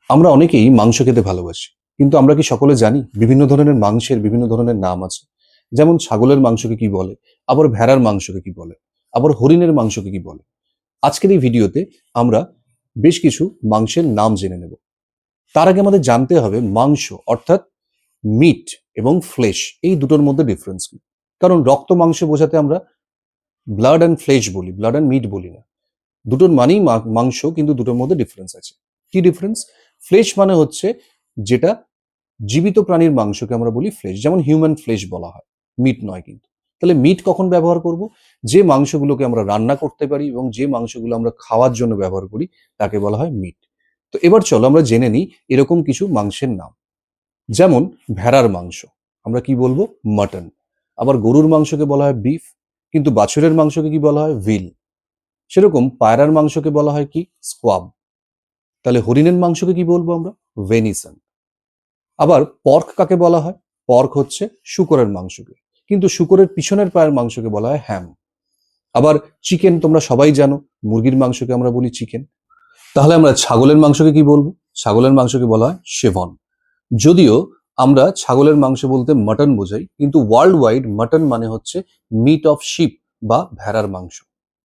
আমরা অনেকেই মাংস খেতে ভালোবাসি, কিন্তু আমরা কি সকলে জানি বিভিন্ন ধরনের মাংসের বিভিন্ন ধরনের নাম আছে? যেমন ছাগলের মাংসকে কি বলে, আবার ভেড়ার মাংসকে কি বলে, আবার হরিণের মাংসকে কি বলে। আজকের এই ভিডিওতে আমরা বেশ কিছু মাংসের নাম জেনে নেব। তার আগে আমাদের জানতে হবে মাংস অর্থাৎ মিট এবং ফ্লেশ এই দুটোর মধ্যে ডিফারেন্স কি। কারণ রক্ত মাংস বোঝাতে আমরা ব্লাড অ্যান্ড ফ্লেশ বলি, ব্লাড অ্যান্ড মিট বলি না। দুটোর মানেই মাংস, কিন্তু দুটোর মধ্যে ডিফারেন্স আছে। কি ডিফারেন্স? ফ্লেশ মানে হচ্ছে যেটা জীবিত প্রাণীর মাংসকে আমরা বলি ফ্লেশ, যেমন হিউম্যান ফ্লেশ বলা হয়, মিট নয় কিন্তু। তাহলে মিট কখন ব্যবহার করব? যে মাংসগুলোকে আমরা রান্না করতে পারি এবং যে মাংসগুলো আমরা খাওয়ার জন্য ব্যবহার করি তাকে বলা হয় মিট। তো এবার চলো আমরা জেনে নিই এরকম কিছু মাংসের নাম। যেমন ভেড়ার মাংস আমরা কি বলবো? মাটন। আবার গরুর মাংসকে বলা হয় বিফ, কিন্তু বাছুরের মাংসকে কি বলা হয়? ভিল। সেরকম পায়রার মাংসকে বলা হয় কি? স্কোয়াব। তাহলে হরিণের মাংসকে কি বলবো আমরা? ভেনিসন। আবার পর্ক কাকে বলা হয়? পর্ক হচ্ছে শূকরের মাংসকে, কিন্তু শূকরের পিছনের পায়ের মাংসকে বলা হয় হ্যাম। আবার চিকেন তোমরা সবাই জানো, মুরগির মাংসকে আমরা বলি চিকেন। তাহলে আমরা ছাগলের মাংসকে কি বলবো? ছাগলের মাংসকে বলা হয় শেভন। যদিও আমরা ছাগলের মাংস বলতে মাটন বোঝাই, কিন্তু ওয়ার্ল্ড ওয়াইড মাটন মানে হচ্ছে মিট অফ শিপ বা ভেড়ার মাংস।